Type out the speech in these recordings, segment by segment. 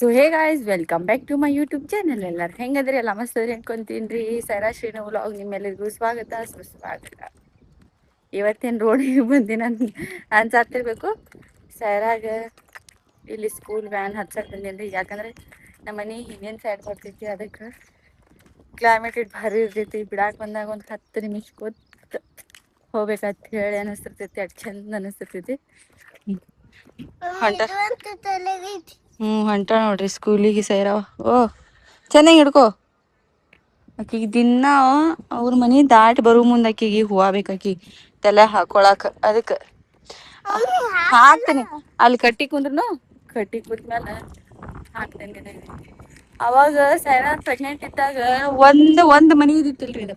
So hey guys, welcome back to my YouTube channel. ಎಲ್ಲರೂ ಹೆಂಗದ್ರಿ? ಎಲ್ಲ ಮಸ್ತದ್ರಿ ಅನ್ಕೊಂತೀನಿ. ಸೈರಾ ಶ್ರೀನು ವ್ಲಾಗ್ ನಿಮ್ಮೆಲ್ಲರಿಗೂ ಸ್ವಾಗತ ಸುಸ್ವಾಗತ. ಇವತ್ತೇನು ರೋಡಿಗೆ ಬಂದಿನ ಅನ್ಸಾತಿರ್ಬೇಕು. ಸೈರಾಗ ಇಲ್ಲಿ ಸ್ಕೂಲ್ ವ್ಯಾನ್ ಹಚ್ಚಕ್ ಬಂದೇನ್ರಿ. ಯಾಕಂದ್ರೆ ನಮ್ಮ ಮನೆ ಹಿಂದಿನ ಸೈಡ್ ಬರ್ತೈತಿ, ಅದಕ್ಕೆ ಕ್ಲೈಮೇಟ್ ಭಾರಿ ಇರ್ತೈತಿ. ಬಿಡಾಕ್ ಬಂದಾಗ ಒಂದು 10 ನಿಮಿಷ ಕೂತ್ ಹೋಗ್ಬೇಕಂತ ಹೇಳಿ ಅನಿಸ್ತಿರ್ತೈತಿ. ಅಷ್ಟು ಚಂದ ಅನಿಸ್ತಿರ್ತೈತಿ. ಹೊಂಟ ನೋಡ್ರಿ ಸ್ಕೂಲಿಗೆ ಸೈರಾವ. ಓ ಚೆನ್ನಾಗಿ ಹಿಡ್ಕೋ. ಆಕಿಗೆ ದಿನ ಅವ್ರ ಮನಿ ದಾಟಿ ಬರೋ ಮುಂದೆ ಆಕಿಗೆ ಹೂವ ಬೇಕಾಕಿ ತಲೆ ಹಾಕೊಳಕ್. ಅದಕ್ಕೆ ಹಾಕ್ತೇನೆ. ಅಲ್ಲಿ ಕಟ್ಟಿ ಕುಂದ್ರುನು ಕಟ್ಟಿ ಕುಂತ್ಮೇಲೆ ಹಾಕ್ತೇನೆ. ಅವಾಗ ಸೈರಾ ಪ್ರೆಗ್ನೆಂಟ್ ಇದ್ದಾಗ ಒಂದ್ ಮನಿ ಇದಿತ್ತಿಲ್ರಿ. ಇದು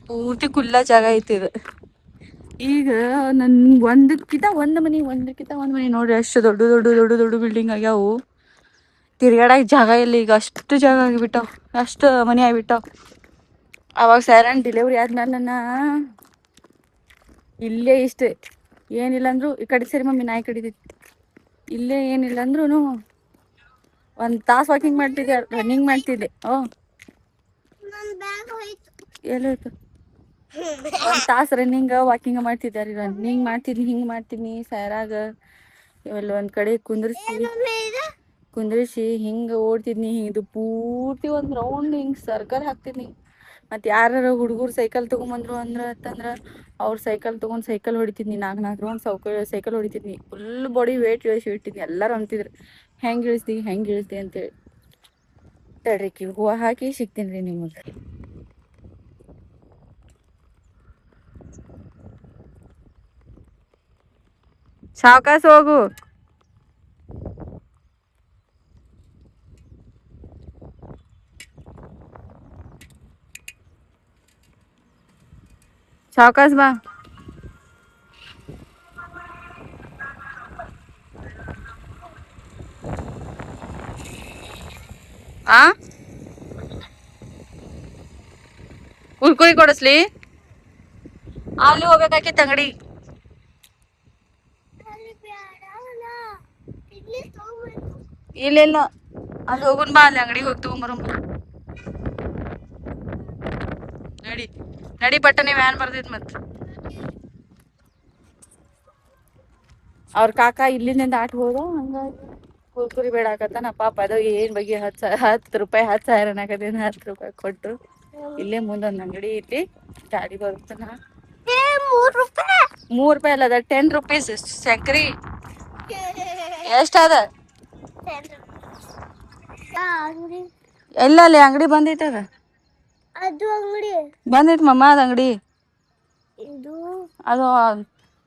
ಪೂರ್ತಿ ಕುಲ್ಲ ಜಾಗ ಐತಿ ಇದು. ಈಗ ನನ್ ಒಂದಕ್ಕಿಂತ ಒಂದ್ ಮನಿ ನೋಡ್ರಿ, ಅಷ್ಟು ದೊಡ್ಡ ದೊಡ್ಡ ದೊಡ್ಡ ದೊಡ್ಡ ಬಿಲ್ಡಿಂಗ್ ಆಗ್ಯಾವು. ತಿರ್ಗಾಡಕ್ ಜಾಗ ಇಲ್ಲ. ಈಗ ಅಷ್ಟು ಜಾಗ ಆಗಿಬಿಟ್ಟಾವ, ಅಷ್ಟು ಮನಿ ಆಗಿಬಿಟ್ಟಾವ. ಅವಾಗ ಸೈರನ್ ಡೆಲಿವರಿ ಆದ್ಮೇಲೆ ಇಲ್ಲೇ ಇಷ್ಟ ಏನಿಲ್ಲ ಅಂದ್ರು ಈ ಕಡೆ ಸರಿ ಮಮ್ಮಿ, ನಾಯಿ ಕಡಿದೈತಿ. ಇಲ್ಲೇ ಏನಿಲ್ಲ ಅಂದ್ರು 1 ತಾಸು ವಾಕಿಂಗ್ ಮಾಡ್ತಿದ್ದೆ, ರನ್ನಿಂಗ್ ಮಾಡ್ತಿದ್ದೆ. ಎಲ್ಲೋಯ್ತು? 1 ತಾಸು ರನ್ನಿಂಗ್ ವಾಕಿಂಗ್ ಮಾಡ್ತಿದ್ದಾರೆ. ರನ್ನಿಂಗ್ ಮಾಡ್ತೀನಿ, ಹಿಂಗೆ ಮಾಡ್ತೀನಿ. ಸೈರಾಗ ಇವೆಲ್ಲ ಒಂದು ಕಡೆ ಕುಂದ್ರಿಸಿ ಹಿಂಗೆ ಓಡ್ತಿದ್ನಿ. ಇದು ಪೂರ್ತಿ ಒಂದು ರೌಂಡ್ ಹಿಂಗೆ ಸರ್ಕಲ್ ಹಾಕ್ತಿದ್ನಿ. ಮತ್ತು ಯಾರು ಹುಡುಗರು ಸೈಕಲ್ ತೊಗೊಂಬಂದ್ರು ಅಂತಂದ್ರೆ ಅವ್ರ ಸೈಕಲ್ ತೊಗೊಂಡು ಸೈಕಲ್ ಹೊಡಿತಿದ್ನಿ. 4 ರೌಂಡ್ ಸೈಕಲ್ ಹೊಡಿತಿದ್ನಿ. ಫುಲ್ ಬಾಡಿ ವೇಟ್ ಇಳಿಸಿ ಇಟ್ಟಿದ್ನಿ. ಎಲ್ಲರೂ ಅಂತಿದ್ರು, ಹೆಂಗೆ ಇಳಿಸ್ತಿ ಅಂತೇಳಿ. ತಡ್ರಿಕಿ ಹೂವು ಹಾಕಿ ಸಿಗ್ತೀನಿ ರೀ ನಿಮಗೆ. ಸಾವಕಾಶ ಹೋಗು. ಸಾವಕಾಶ ಬಾ. ಕುರ್ಕುರಿ ಕೊಡಿಸ್ಲಿ? ಅಲ್ಲಿ ಹೋಗ್ಬೇಕಾಕಿತ್ತು ಅಂಗಡಿ. ಇಲ್ಲ ಅಲ್ಲಿ ಹೋಗುನ್ ಬಾ. ಅಲ್ಲಿ ಅಂಗಡಿಗೆ ಹೋಗಿ ತಗೊಂಬರೋ. ನಡಿ ಪಟ್ಟನೆ ವ್ಯಾನ್ ಬರ್ತೈತಿ. ಮತ್ ಅವ್ರ ಕಾಕ ಇಲ್ಲಿಂದ ದಾಟಿ ಹೋದ. ಹಂಗಾಗಿ ಕುರ್ಕುರಿ ಬೇಡ ಆಕತ್ತಾನ. ಪಾಪ ಅದು ಏನ್ ಬಗ್ಗೆ 10 ರೂಪಾಯಿ 10,000 ಅನ್ನಕತ್ತೇನ. 10 ರೂಪಾಯಿ ಕೊಟ್ಟು ಇಲ್ಲೇ ಮುಂದೊಂದು ಅಂಗಡಿ ಐತಿ. ಗಾಡಿ ಬರುತ್ತನ. 3 ರೂಪಾಯಿ ಅಲ್ಲ, ಅದ 10 ರೂಪೀಸ್ ಸಕ್ರಿ. ಎಷ್ಟ ಅದ? ಎಲ್ಲ ಅಲ್ಲಿ ಅಂಗಡಿ ಬಂದೈತದ. ಅದು ಅಂಗಡಿ ಬಂದೈತಿ ಮಮ್ಮ. ಅದ ಅಂಗಡಿ ಅದು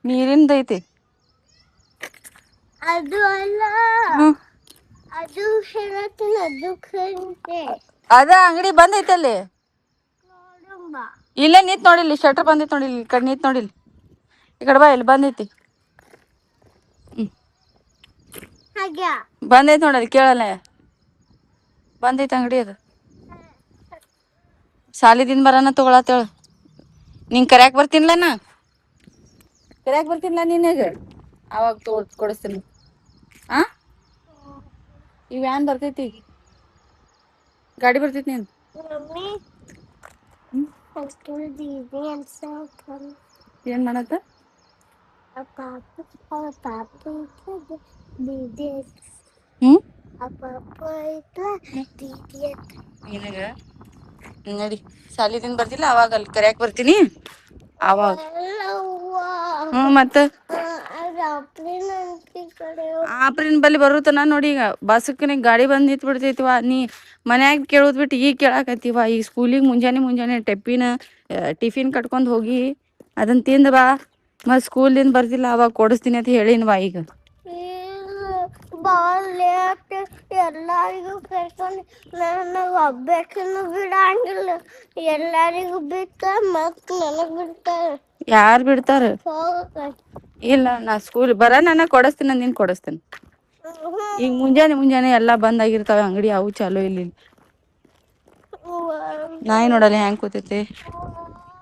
ನೀರಿಂದ ಐತಿ. ಅದು ಅಲ್ಲ, ಅದು ಅದ ಅಂಗಡಿ ಬಂದೈತಿ ಅಲ್ಲಿ. ಇಲ್ಲೇ ನಿಂತ್ ನೋಡಿಲ್ಲಿ, ಶಟರ್ ಬಂದೈತಿ ನೋಡಿಲ್ಲಿ. ಈ ಕಡೆ ನಿಂತ್ ನೋಡಿಲ್ಲಿ, ಈ ಕಡೆ ಬಾ. ಇಲ್ಲಿ ಬಂದೈತಿ. ಬಂದೈತಿ ನೋಡಲ್ಲಿ, ಕೇಳಲ್ಲ. ಬಂದೈತಿ ಅಂಗಡಿ. ಅದು ಸಾಲಿದಿಂದ ಬರಾನ ತಗೊಳತ್ತೇಳ. ನಿಂಗೆ ಕರ್ಯಾಕ್ ಬರ್ತೀನಿಲ್ಲ ನಿನಗೆ. ಅವಾಗ ಕೊಡಿಸ್ತೀನಿ. ಈ ವ್ಯಾನ್ ಬರ್ತೈತಿ, ಗಾಡಿ ಬರ್ತೈತಿ. ನೀನು ಏನ್ ಮಾಡತ್ತ? ನಿನಗ ನಡಿ, ಸಾಲಿದಿಂದ ಬರ್ತಿಲ್ಲ ಅವಾಗ ಅಲ್ಲಿ ಕರ್ಯಾಕ್ ಬರ್ತೀನಿ. ಅವಾಗ ಮತ್ತ ಆಪ್ರಿನ್ ಬಲ್ಲಿ ಬರುತ್ತನ ನೋಡಿ. ಈಗ ಬಸ್ಕ್ ಗಾಡಿ ಬಂದ್ ನಿಂತ್ ಬಿಡ್ತೈತಿವ. ನೀ ಮನ್ಯಾಗ ಕೇಳೋದ್ ಬಿಟ್ಟು ಈಗ ಕೇಳಾಕತ್ತೀವ. ಈಗ ಸ್ಕೂಲಿಗೆ ಮುಂಜಾನೆ ಟಿಫಿನ್ ಕಟ್ಕೊಂಡ್ ಹೋಗಿ ಅದನ್ನ ತಿಂದ ಬಾ. ಮತ್ ಸ್ಕೂಲಿಂದ ಬರ್ತಿಲ್ಲ ಅವಾಗ ಕೊಡಿಸ್ತೀನಿ ಅಂತ ಹೇಳಿನ್ವಾ. ಈಗ ಎಲ್ಲರಿಗೂ ಕರ್ಕೊಂಡು ನನಗೆ ಒಬ್ಬಾಕಿನೂ ಬಿಡಂಗಿಲ್ಲ. ಎಲ್ಲರಿಗೂ ಬಿಡ್ತಾರ, ಮತ್ ನನಗ್ ಬಿಡ್ತಾರ. ಯಾರು ಬಿಡ್ತಾರ? ಇಲ್ಲ, ನಾ ಸ್ಕೂಲ್ ನನ್ನ ಕೊಡಿಸ್ತೀನಿ. ನೀನ್ ಕೊಡಿಸ್ತೇನೆ. ಈಗ ಮುಂಜಾನೆ ಎಲ್ಲಾ ಬಂದಾಗಿರ್ತಾವ ಅಂಗಡಿ. ಅವು ಚಾಲೂ ಇಲ್ಲ. ನಾಯಿ ನೋಡಲ್ಲ ಹೆಂಗ್ ಕೂತೈತಿ.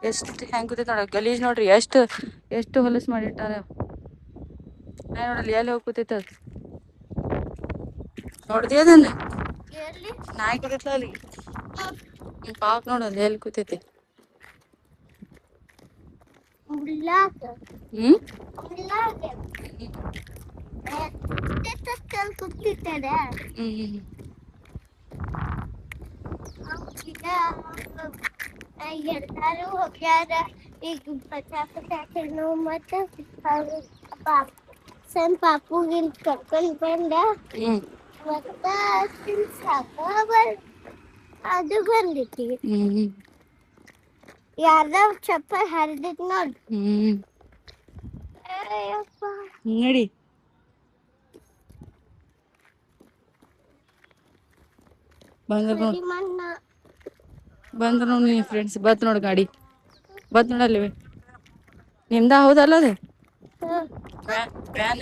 ಎಷ್ಟು ಹೆಂಗ್ ಕೂತೈತಿ ನೋಡ. ಗಲೀಜ್ ನೋಡ್ರಿ. ಎಷ್ಟು ಹೊಲಸ್ ಮಾಡಿಟ್ಟಾರ. ನಾಯಿ ನೋಡಲ್ಲ ಎಲ್ಲಿ ಹೋಗಿ ಕೂತೈತ. ನೋಡ್ದೇದನ್ನ ನಾಯಿ ಕೂತೈತ್ಲ ಅಲ್ಲಿ ಪಾಪ ನೋಡಲ್ಲಿ ಎಲ್ಲಿ ಕೂತೈತಿ ಹ್ಮ್ ಹ್ಮ್ ಎಲ್ಲಾರು ಹೋಗ್ಯಾರ ಈಗ ಪಟಾಕೋ ಮತ್ತ ಸಣ್ಣ ಪಾಪುಗಿನ್ ಕರ್ಕೊಂಡ್ ಬಂದ ಮತ್ತ ಸಾಕ ಅದು ಬಂದೈತಿ ಯಾರ್ದ ಚಪ್ಪಲ್ ಹರಿದೈತ್ ನೋಡ್ ನಡಿ ಬಂದ್ರ ನೋಡ್ ಬಂದ್ರ ನೋಡ್ ನೀ ಫ್ರೆಂಡ್ಸ್ ಬತ್ ನೋಡ್ ಗಾಡಿ ಬತ್ ನೋಡಲ್ಲಿವೆ ನಿಮ್ದ ಹೌದಲ್ಲ ಅದು ವ್ಯಾನ್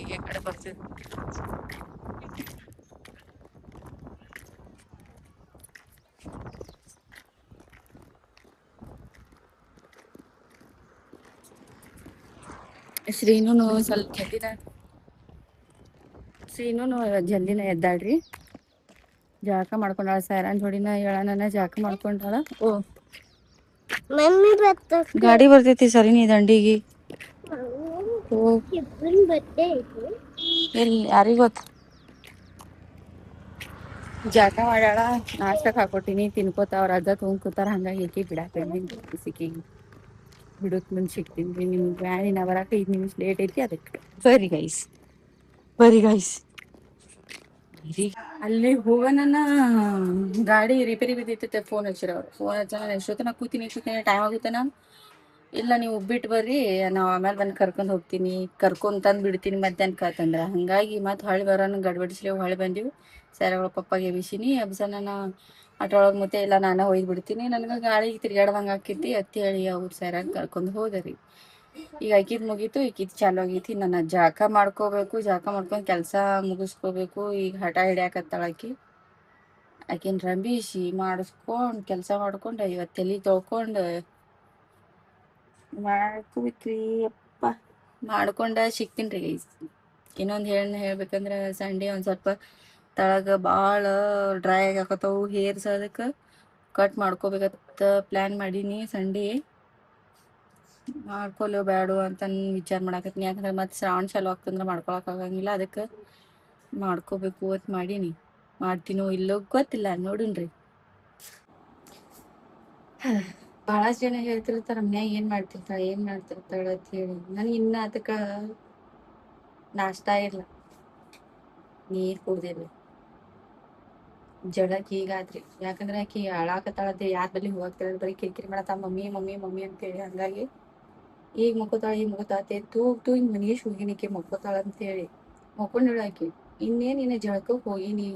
ಈ ಕಡೆ ಬರ್ತಿದ್ ಶ್ರೀನುನು ಸ್ವಲ್ಪ ಶ್ರೀನುನು ಜಲ್ದಿನ ಎದ್ದಾಳ್ರಿ ಜಳಕ ಮಾಡ್ಕೊಂಡಾಳ ಸೈರನ್ ಜೋಡಿನ ಹೇಳನ ಜಳಕ ಮಾಡ್ಕೊಂಡಾಳ ಓ ಗಾಡಿ ಬರ್ತೈತಿ ಸರಿನಿ ದಂಡಿಗಿ ಎಲ್ಲಿ ಯಾರಿಗ್ ಗೊತ್ತ ಜಳಕ ಮಾಡ್ಯಾಳ ನಾಷ್ಟಕ್ ಹಾಕೊಟ್ಟಿನಿ ತಿನ್ಕೋತ ಅವ್ರ ಅಜ್ಜ ತಗೊಂಡ್ ಕೂತಾರ ಹಂಗಾಗಿ ಈಕಿ ಬಿಡಾಕ ಸಿಕ್ಕಿಗ್ ಬಿಡಕ್ ಮುಂದ್ ಸಿಕ್ತೀನಿ ನಿಮ್ ವ್ಯಾನಿನ ಬರಾಕ 5 ನಿಮಿಷ ಲೇಟ್ ಐತಿ ಅದಕ್ಕೆ ಬರಿ ಗೈಸ್ ಅಲ್ಲಿ ಹೋಗನನ ಗಾಡಿ ರಿಪೇರಿ ಬಿದ್ದೈತಿ ಫೋನ್ ಹಚ್ಚಿರ ಅವ್ರು ಫೋನ್ ಹಚ್ಚ ಎಷ್ಟೊತ್ತನ ಕೂತೀನಿ ಟೈಮ್ ಆಗುತ್ತನ ಇಲ್ಲ ನೀವು ಬಿಟ್ಟು ಬರ್ರಿ ನಾವ್ ಆಮೇಲೆ ಬಂದ್ ಕರ್ಕೊಂಡ್ ಹೋಗ್ತೀನಿ ಕರ್ಕೊಂಡ್ ತಂದ್ ಬಿಡ್ತೀನಿ ಮಧ್ಯಾಹ್ನಕ ಅಂತಂದ್ರ ಹಂಗಾಗಿ ಮತ್ ಹೊಳ್ಳಿ ಬರೋನ ಗಡ್ಬಡಿಸ್ಲಿ ಹೊಳ್ಳಿ ಬಂದಿವಿ ಸ್ಯಾರಗಳ ಪಪ್ಪಾಗೆ ಎಬಿಸಿನಿ ಎಬ್ಸನ ಅಟೊಳಗ್ ಮತ್ತೆ ಎಲ್ಲ ನಾನ ಒಯ್ದ್ ಬಿಡ್ತೀನಿ ನನ್ಗ ಗಾಳಿ ತಿರ್ಗಾಡ್ದಂಗ ಆಕೈತಿ ಅತ್ತಿ ಹೇಳಿ ಅವ್ರ ಸ್ಯಾರನ್ ಕರ್ಕೊಂಡ್ ಹೋದರಿ ಈಗ ಅಕಿದ್ ಮುಗೀತು ಈಕಿದ್ ಚಾಲು ಆಗೈತಿ ನನ್ನ ಜಳಕ ಮಾಡ್ಕೋಬೇಕು ಜಳಕ ಮಾಡ್ಕೊಂಡ್ ಕೆಲ್ಸ ಮುಗಿಸ್ಕೋಬೇಕು ಈಗ ಹಠ ಹಿಡ್ಯಾಕತ್ತಾಳ ಆಕಿನ್ ರಂಬೀಸಿ ಮಾಡಸ್ಕೊಂಡ್ ಕೆಲ್ಸ ಮಾಡ್ಕೊಂಡ್ ಇವತ್ ತಲಿ ತೊಳ್ಕೊಂಡ್ ಮಾಡ್ಕೋಬೇಕ್ರಿ ಯಪ್ಪಾ ಮಾಡ್ಕೊಂಡ ಸಿಕ್ತೀನ್ರಿ ಇನ್ನೊಂದ್ ಹೇಳ್ಬೇಕಂದ್ರ ಸಂಡೆ ಒಂದ್ ಸ್ವಲ್ಪ ತಳಗ ಬಾಳ ಡ್ರೈ ಆಗಾಕತ್ತವು ಹೇರ್ಸ್ ಅದಕ್ಕ ಕಟ್ ಮಾಡ್ಕೋಬೇಕತ್ತ ಪ್ಲಾನ್ ಮಾಡೀನಿ ಸಂಡೆ ಮಾಡ್ಕೊಲೋ ಬ್ಯಾಡೋ ಅಂತನ್ ವಿಚಾರ ಮಾಡಾಕತ್ನಿ ಯಾಕಂದ್ರ ಮತ್ ಶ್ರಾವಣ ಚಾಲು ಆಗ್ತಂದ್ರ ಮಾಡ್ಕೊಳಕ್ ಆಗಂಗಿಲ್ಲ ಅದಕ್ಕ ಮಾಡ್ಕೋಬೇಕು ಅತ್ ಮಾಡೀನಿ ಮಾಡ್ತೀನೋ ಇಲ್ಲೋ ಗೊತ್ತಿಲ್ಲ ನೋಡುನ್ರಿ ಬಹಳಷ್ಟ ಜನ ಹೇಳ್ತಿರ್ತಾರ ಮನ್ಯಾಗ ಏನ್ ಮಾಡ್ತಿರ್ತಾಳ ಅಂತ ಹೇಳಿ ನನ್ ಇನ್ನ ಅದಕ್ಕ ನಾಷ್ಟಾ ಇಲ್ಲ ನೀರ್ ಕುಡ್ದಿಲ್ಲ ಜಡಕ್ ಹೀಗಾದ್ರಿ ಯಾಕಂದ್ರ ಆಕಿ ಅಳಾಕತ್ತಾಳಂತ ಯಾರ್ ಬಲಿ ಹೋಗತಿರ ಬರೀ ಕಿರಿಕಿರಿ ಮಾಡತ್ತ ಮಮ್ಮಿ ಮಮ್ಮಿ ಮಮ್ಮಿ ಅಂತೇಳಿ ಹಂಗಾಗಿ ಈಗ ಮಕ್ಕೋತಾಳ ತೂಗ್ ಮನಿಗೆ ಹೋಗಿನಿಕಿ ಮಕ್ಕೋತಾಳ ಅಂತ ಹೇಳಿ ಮಕ್ಕೊಂಡಾಳ ಆಕಿ ಇನ್ನೇನ್ ಇನ್ನ ಜಳಕಕ್ ಹೋಗಿನಿ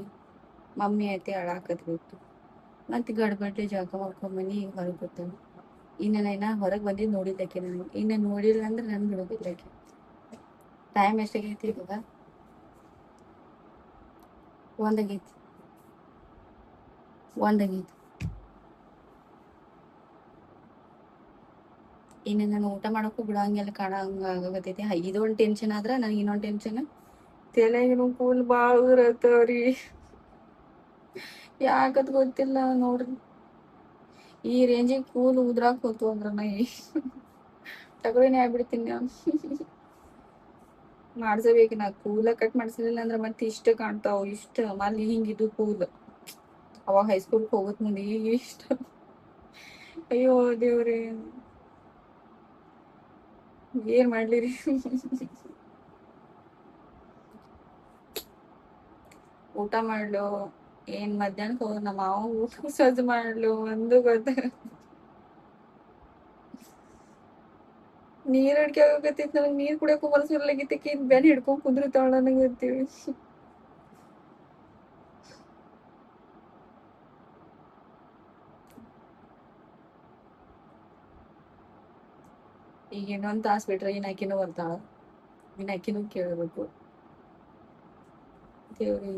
ಮಮ್ಮಿ ಐತಿ ಅಳಾಕತ್ಬಿಟ್ಟು ಮತ್ ಗಡ್ಬಡ್ಲಿ ಜಳಕ ಮಾಡ್ಕೊಂಡ್ ಬನ್ನಿ ಈಗ ಹೊರಗ್ ಬರ್ತಾಳ ಇನ್ನ ಹೊರಗ್ ಬಂದಿದ್ ನೋಡಿದ್ಲಾಕಿ ನಾನು ಇನ್ನ ನೋಡಿಲ್ಲ ಅಂದ್ರ ನನ್ ಬಿಡೋದಿಲ್ಲಾಕಿ ಟೈಮ್ ಎಷ್ಟಾಗೈತಿ ಇವಾಗ 1 ಆಗೈತಿ ಇನ್ನು ನಾನು ಊಟ ಮಾಡಕ್ಕೂ ಬಿಡಂಗಿಲ್ಲ ಕಾಣಂಗ ಆಗತೈತಿ ಇದೊಂದ್ ಟೆನ್ಷನ್ ಆದ್ರ ನನಗೆ ಇನ್ನೊಂದ್ ಟೆನ್ಷನ್ ತಲೆಗಿನ ಕೂಲ್ ಬಾಳ ಉದುರತ್ತವ್ರಿ ಯಾಕತ್ ಗೊತ್ತಿಲ್ಲ ನೋಡ್ರಿ ಈ ರೇಂಜಿಗೆ ಕೂಲ್ ಉದ್ರಾಕ್ ಹೋತು ಅಂದ್ರ ನಾ ತಗಳಿನೇ ಆಗ್ಬಿಡ್ತೀನಿ ನಾನು ಮಾಡ್ಸಬೇಕು ನಾ ಕೂಲ ಕಟ್ ಮಾಡ್ಸಲಿಲ್ಲ ಅಂದ್ರ ಮತ್ತೆ ಇಷ್ಟ ಕಾಣ್ತಾವ ಇಷ್ಟ ಮಲ್ಲಿ ಹಿಂಗಿದು ಕೂಲ್ ಅವಾಗ ಹೈಸ್ಕೂಲ್ ಹೋಗತ್ ಮುಂದೆ ಈಗ ಇಷ್ಟ ಅಯ್ಯೋ ದೇವ್ರೇ ಏನ್ ಮಾಡ್ಲಿರಿ ಊಟ ಮಾಡ್ಲು ಏನ್ ಮಧ್ಯಾಹ್ನಕ್ ಹೋಗ ನಮ್ಮ ಮಾವ ಊಟ ಸಜ್ಜ ಮಾಡ್ಲು ಒಂದು ಗೊತ್ತ ನೀರ್ ಅಡ್ಕೆ ಆಗಕತ್ತೈತಿ ನನಗ್ ನೀರ್ ಕುಡಿಯಕು ಮನಸ್ ಬರ್ಲಾಗೈತಿ ಬೆನ್ ಹಿಡ್ಕೊಂಡ್ ಕುಂದ್ರತಾಳ ನನಗ ಅಂತೇಳಿ ಈಗ ಇನ್ನೊಂದ್ ತಾಸ್ ಬಿಟ್ರೆ ಇನ್ ಆಕಿನೂ ಬರ್ತಾಳ ಇನ್ ಆಕಿನೂ ಕೇಳ್ಬೇಕು ದೇವ್ರಿ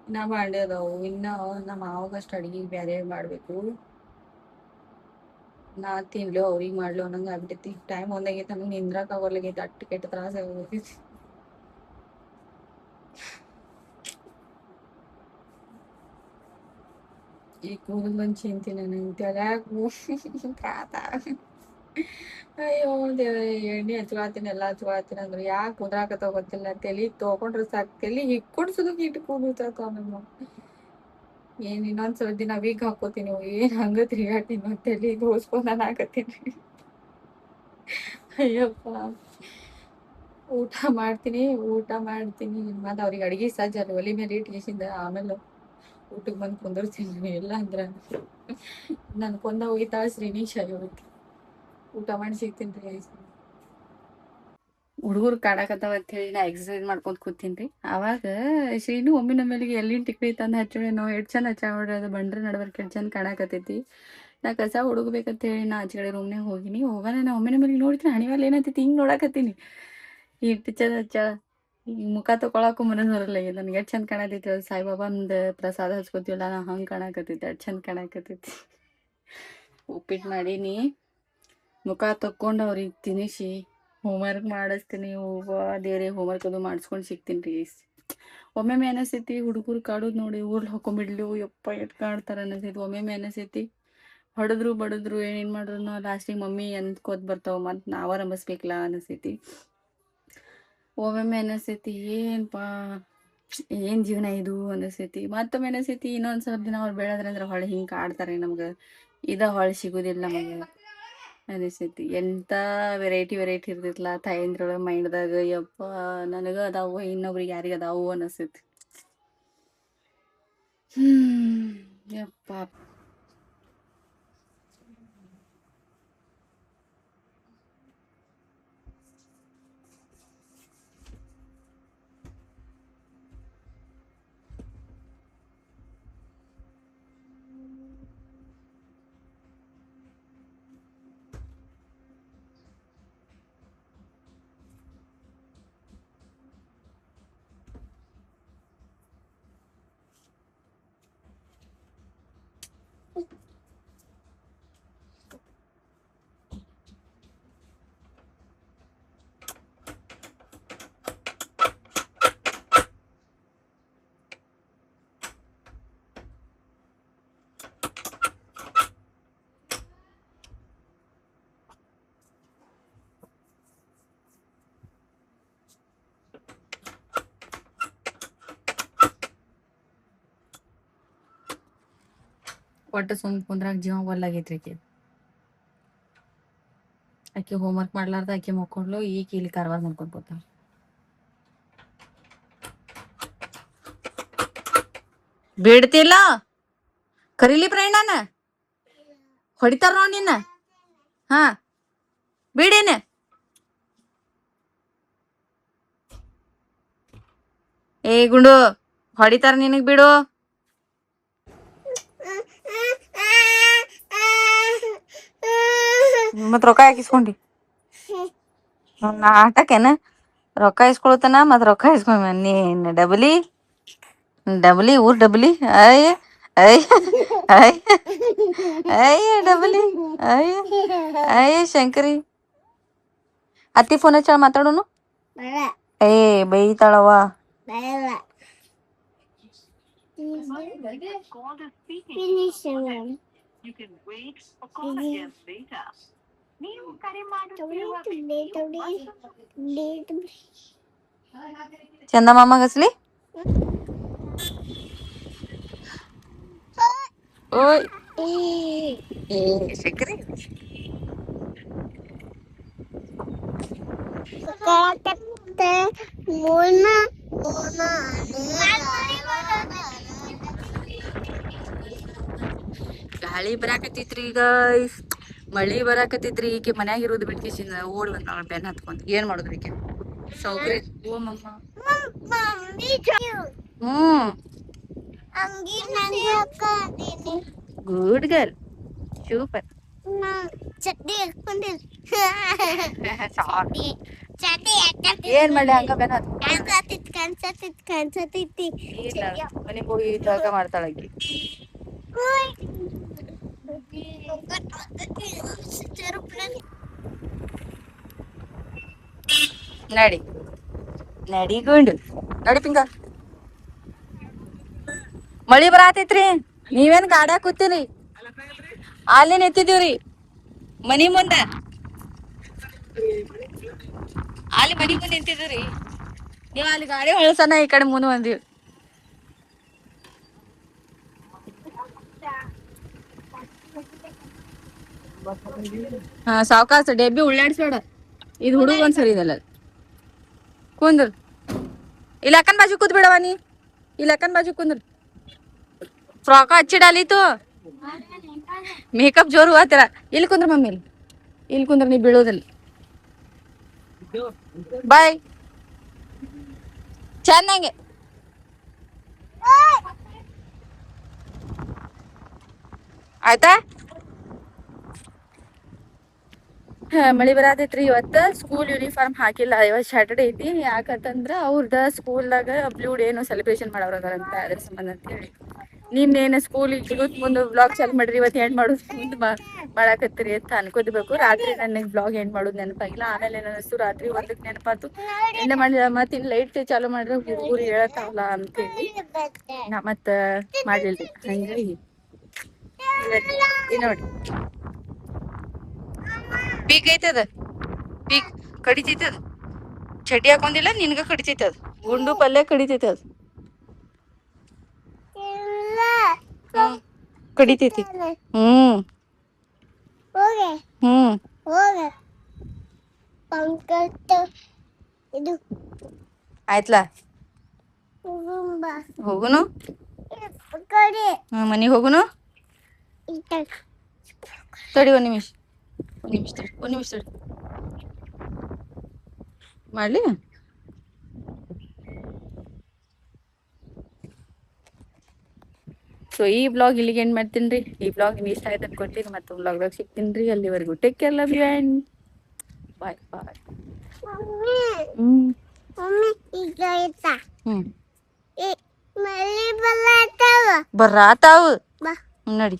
ಇನ್ನ ಬಾಂಡೆ ಅದಾವು ಇನ್ನ ನಮ್ಮ ಮಾವಗಷ್ಟ ಅಡ್ಗಿ ಬ್ಯಾರೆ ಮಾಡ್ಬೇಕು ನಾ ತಿನ್ಲು ಅವ್ರಿಗ್ ಮಾಡ್ಲು ಅನ್ನಂಗ ಆಗ್ಬಿಟ್ಟೈತಿ ಟೈಮ್ ಒಂದಾಗೈತಿ ನನಗ್ ನಿಂದ್ರಾಕ ಬರ್ಲಾಗೈತಿ ಅಟ್ಟ ಕೆಟ್ಟ ತ್ರಾಸ ಆಗೋಗೈತಿ ಈ ಕೂದಲು ಬಂದು ಚಿಂತಿ ನಾನು ತಲ್ಯಾಗ ಕಾತ ಅಯ್ಯೋ ದೇವ್ರೆ ಎಣ್ಣೆ ಹಚ್ಕೊಳತೀನಿ ಎಲ್ಲ ಹಚ್ಕೊಳತೀನಿ ಅಂದ್ರೆ ಯಾಕೆ ಕುದ್ರಾಕತ್ತ ಗೊತ್ತಿಲ್ಲ ತಲಿ ತೊಗೊಂಡ್ರೆ ಸಾಕು ತಲಿ ಹಿಕ್ಕೊಡ್ಸೋದಕ್ಕೆ ಇಟ್ಟು ಕೂಗುತ್ತಾವ ನಮ್ಮ ಏನ್ ಇನ್ನೊಂದ್ಸಲ ದಿನ ವೀಕ್ ಹಾಕೋತೀನಿ ಏನ್ ಹಂಗ ತಿರ್ಗಾಡ್ತೀನಿ ತಲಿ ದೋಸ್ಕೊಂಡ್ ನಾನು ಹಾಕತ್ತೀನಿ ಅಯ್ಯಪ್ಪ ಊಟ ಮಾಡ್ತೀನಿ ಮತ್ತೆ ಅವ್ರಿಗೆ ಅಡಿಗೆ ಸಜ್ಜ ಒಲಿ ಮೇಲೆ ಇಟ್ಟಿಸಿಂದ ಆಮೇಲೆ ಊಟಕ್ಕೆ ಬಂದು ಕುಂದರ್ತೀನಿ ಇಲ್ಲ ಅಂದ್ರ ನನ್ ಕೊಂದ ಹೋಗಿತಾಳ ಶ್ರೀನಿಶ್ ಇವತ್ತು ಊಟ ಮಾಡಿ ಸಿಗ್ತೀನಿ ಹುಡುಗರು ಕಾಡಕತ್ತಾವ ಅಂತ ಹೇಳಿ ನಾ ಎಕ್ಸರ್ಸೈಸ್ ಮಾಡ್ಕೊಂತ ಕೂತೀನಿ ಅವಾಗ ಶ್ರೀನು ಒಮ್ಮಿನ ಮೇಲಿಗೆ ಎಲ್ಲಿನ ಟಿಕ್ಲಿ ತಂದು ಹಚ್ಚೋಳಿ ನಾವು ಎಷ್ಟ್ ಚಂದ ಹಚ್ಚ ನೋಡ್ರಿ ಅದು ಬಂಡ್ರೆ ನಡ್ಬರ್ಕ ಎಷ್ಟ್ ಚಂದ ಕಾಣಕತ್ತೈತಿ ನಾ ಕಸ ಹುಡುಗಬೇಕಂತ ಹೇಳಿ ನಾ ಆಚೆ ಕಡೆ ರೂಮ್ನಾಗ ಹೋಗಿನಿ ಹೋಗೋಣ ನಾ ಒಮ್ಮಿನ ಮೇಲಿಗೆ ನೋಡ್ತೀನಿ ಹಣಿವಲ್ಲಿ ಏನೈತಿ ಹಿಂಗೆ ನೋಡಕತ್ತೀನಿ ಇಟ್ಟು ಚಂದ ಹಚ್ಚ ಮುಖ ತಗೊಳಕ್ಕೂ ಮನಸ್ಸು ಬರಲ್ಲ ನನಗೆ ಎಷ್ಟು ಚಂದ ಕಾಣತೈತಿ ಅದು ಸಾಯಿಬಾಬಂದು ಪ್ರಸಾದ ಹಚ್ಕೋತೀವಲ್ಲ ನಾ ಹಂಗೆ ಕಾಣಕತ್ತೈತಿ ಎಷ್ಟು ಚಂದ ಕಾಣಕತ್ತೈತಿ ಉಪ್ಪಿಟ್ಟು ಮಾಡೀನಿ ಮುಖ ತಕ್ಕೊಂಡು ಅವ್ರಿಗೆ ತಿನ್ನಿಸಿ ಹೋಮ್ವರ್ಕ್ ಮಾಡಿಸ್ತೀನಿ ದೇವ್ರೆ ಹೋಮ್ವರ್ಕ್ ಅದು ಮಾಡಿಸ್ಕೊಂಡು ಸಿಗ್ತೀನಿ ರೀ ಒಮ್ಮೊಮ್ಮೆ ಅನಿಸ್ತೈತಿ ಹುಡುಗರು ಕಾಡೋದು ನೋಡಿ ಊರ್ಲಿ ಹಾಕೊಂಡ್ಬಿಡ್ಲು ಯಪ್ಪ ಎಟ್ ಕಾಡ್ತಾರೆ ಅನಿಸ್ತೈತಿ ಒಮ್ಮೊಮ್ಮೆ ಅನಿಸ್ತೈತಿ ಹೊಡೆದ್ರು ಬಡಿದ್ರು ಏನೇನು ಮಾಡಿದ್ರು ಲಾಸ್ಟಿಗೆ ಮಮ್ಮಿ ಅಂದ್ಕೋತ ಬರ್ತಾವ ಮತ್ತು ನಾವ ರಂಬಿಸ್ಬೇಕಲ್ಲ ಅನಿಸ್ತೈತಿ ಒಮ್ಮೊಮ್ಮೆ ಅನಿಸ್ತೈತಿ ಏನಪ್ಪಾ ಏನು ಜೀವನ ಇದು ಅನಿಸ್ತೈತಿ ಮತ್ತೊಮ್ಮೆ ಅನಿಸ್ತೈತಿ ಇನ್ನೊಂದು ಸ್ವಲ್ಪ ದಿನ ಅವ್ರು ಬೆಳೆದ್ರೆ ಅಂದ್ರೆ ಹೊಳೆ ಹಿಂಗೆ ಕಾಡ್ತಾರೆ ನಮ್ಗೆ ಹೊಳೆ ಸಿಗೋದಿಲ್ಲ ನಮಗೆ ಅನಿಸ್ತೈತಿ ಎಂಥ ವೆರೈಟಿ ಇರ್ತೈತಲ್ಲ ತಾಯಂದ್ರೊಳಗೆ ಮೈಂಡ್ದಾಗ ಯಪ್ಪ ನನಗೆ ಅದಾವು ಇನ್ನೊಬ್ರಿಗೆ ಯಾರಿಗೆ ಅದಾವು ಅನಿಸ್ತೈತಿ ಯಪ್ಪ ಒಟ್ಟು ಸುಮ್ ಕುಂದ್ರಾಗ ಜೀವ ಒಲ್ಲಾಗೈತ್ರಿ ಆಕೆ ಹೋಮ್ವರ್ಕ್ ಮಾಡ್ಲಾರ್ದ ಆಕೆ ಮಕ್ಕೊಂಡ್ಲು ಈಗ ಇಲ್ಲಿ ಕಾರವಾರ ಮಾಡ್ಕೊಂಡ್ ಹೋಗ್ತಾಳ ಬಿಡ್ತಿಲ್ಲ ಕರೀಲಿ ಪ್ರಯಾಣನ ಹೊಡಿತಾರ ನೋಡ್ ನಿನ್ನ ಹಾ ಬಿಡೇನ ಏ ಗುಂಡು ಹೊಡಿತಾರ ನಿನಗ್ ಬಿಡು ಮತ್ ರೊಕ್ಕ ಹಾಕಿಸ್ಕೊಂಡಿ ಆಟಕ್ಕೇನ ರೊಕ್ಕ ಇಸ್ಕೊಳ್ತಾನ ಮತ್ ರೊಕ್ಕ ಇಸ್ಕೊಂಡ್ ನೀನ್ ಡಬಲಿ ಊರ್ ಡಬಲಿ ಅಯ್ಯ ಅಯ್ಯ ಅಯ್ಯ ಅಯ್ಯ ಡಬಲಿ ಅಯ್ಯ ಅಯ್ಯ ಶಂಕರಿ ಅತ್ತಿ ಫೋನ್ ಹಚ್ಚ ಮಾತಾಡೋನು ಏ ಬೈತಾಳವ ಚಂದ ಮಾಮ ಗಸ್ಲಿ ಓಯ್ ಶಂಕರಿ ಗಾಳಿ ಬರಾಕತ್ತೈತ್ರಿ ಈಗ ಮಳಿ ಬರಾಕತ್ತೈತ್ರಿ ಈಕೆ ಮನ್ಯಾಗ ಇರೋದು ಬಿಟ್ಕಿಸಿಂದ ಓಡ್ ಬಂದ ಬೆನ್ ಹತ್ಕೊಂಡ್ ಏನ್ ಮಾಡುದ್ರಿ ಈಕೆ ಸೌಕರ್ಯ ಗುಡ್ ಗರ್ಲ್ ಸೂಪರ್ ಏನ್ ಮಾಡಿ ಹಂಗ ಬೆನ್ ಕಾಣ್ಸತೈತಿ ಮನೆಗೆ ಹೋಗಿ ಜಾಗ ಮಾಡ್ತಾಳ ಆಕಿ ನಡಿ ನಡಿ ಗುಂಡು ನಡಿ ಪಿಂಗ ಮಳಿ ಬರಾತೈತ್ರಿ ನೀವೇನ್ ಗಾಡ್ಯಾಗ ಕೂತೀರಿ? ಅಲ್ಲಿ ನಿಂತಿದೀವ್ರಿ ಮನಿ ಮುಂದ. ಅಲ್ಲಿ ಮನಿ ಮುಂದೆ ನಿಂತಿದ್ದೀರಿ. ನೀವ್ ಅಲ್ಲಿ ಗಾಡಿ ಹೊಳ್ಸನ ಈ ಕಡೆ ಮುಂದೆ ಬಂದಿವಿ. ಹಾ ಸಾವ್ಕಾಸ ಡೆಬ್ಬಿ ಉಳ್ಳಾಡ್ಸ್ಬೇಡ. ಇದು ಹುಡುಗ ಒಂದ್ ಸರಿ ಇದಲ್ಲ ಕುಂದ್ರ. ಇಲ್ಲಿ ಅಕ್ಕನ್ ಬಾಜು ಕೂತ್ ಬಿಡವ ನೀ. ಇಲ್ಲಿ ಅಕ್ಕನ್ ಬಾಜು ಕುಂದ್ರ. ಫ್ರಾಕ ಹಚ್ಚಿಡಲಿತ್ತು. ಮೇಕಪ್ ಜೋರು ಆತರ. ಇಲ್ಲಿ ಕುಂದ್ರ ಮಮ್ಮಿ. ಇಲ್ಲಿ ಕುಂದ್ರ ನೀ ಬೀಳೋದಿಲ್ಲ. ಬಾಯ್ ಚೆನ್ನಾಗೆ. ಆಯ್ತಾ? ಮಳಿ ಬರತೈತ್ರಿ. ಇವತ್ತ ಸ್ಕೂಲ್ ಯೂನಿಫಾರ್ಮ್ ಹಾಕಿಲ್ಲ. ಇವತ್ತು ಸ್ಯಾಟರ್ಡೇ ಐತಿ. ಯಾಕಂತಂದ್ರ ಅವ್ರದ ಸ್ಕೂಲ್ದಾಗ ಬ್ಲೂ ಡೇ ಏನೋ ಸೆಲೆಬ್ರೇಷನ್ ಮಾಡೋರಂತ ಅದ್ರ ಸಂಬಂಧ ಅಂತ ಹೇಳಿ. ನಿನ್ನೇನು ಸ್ಕೂಲ್ ಯೂತ್ ಮುಂದೆ ಬ್ಲಾಗ್ ಚಾಲು ಮಾಡ್ರಿ. ಇವತ್ತು ಹೆಣ್ ಮಾಡೋದು ಮುಂದೆ ಮಾಡಾಕತ್ತೀರಿ ಅಂತ ಅನ್ಕೋತಿರ್ಬೇಕು. ರಾತ್ರಿ ನನಗೆ ಬ್ಲಾಗ್ ಹೆಣ್ ಮಾಡೋದು ನೆನಪಾಗಿಲ್ಲ. ಆಮೇಲೆ ಏನಿಸ್ತು ರಾತ್ರಿ 1ಕ್ಕೆ ನೆನಪಾತು. ಎಣ್ಣೆ ಮಾಡಿದ ಮತ್ತೆ ಇನ್ನು ಲೈಟ್ ಚಾಲು ಮಾಡಿದ್ರೆ ಹುಡುಗರು ಹೇಳತ್ತಾವಲ್ಲ ಅಂತೇಳಿ ನಾ ಮತ್ತೆ ಮಾಡ್ಲಿಲ್ರಿ. ಹಂಗಾಗಿ ನೋಡಿ ಪೀಕ್ ಐತದ. ಪೀಕ್ ಕಡಿತೈತದ. ಚಡ್ಡಿ ಹಾಕೊಂಡಿಲ್ಲ ನಿನ್ಗ ಕಡಿತೈತದ. ಗುಂಡು ಪಲ್ಯ ಕಡಿತೈತದ. ಕಡಿತೈತಿ. ಹ್ಮ್ ಹ್ಮ್ ಆಯ್ತಲ್ಲ. ಹೋಗುನು ಮನಿಗ್ ಹೋಗುನು. ತಡಿ ಒಂದ್ ನಿಮಿಷ ತಡಿ ಮಾಡ್ಲಿ. ಸೊ ಈ ಬ್ಲಾಗ್ ಇಲ್ಲಿಗೆ ಏನ್ ಮಾಡ್ತೀನಿ. ಈ ಬ್ಲಾಗ್ ನಿಮ್ಗೆ ಇಷ್ಟ ಆಯ್ತು ಅನ್ಕೊತೀನಿ. ಮತ್ತೆ ಬ್ಲಾಗ್ದಾಗ ಸಿಗ್ತೀನಿ. ಅಲ್ಲಿವರೆಗೂ take care, love you and bye bye. ಬರಾತಾವ್ ನಡಿ.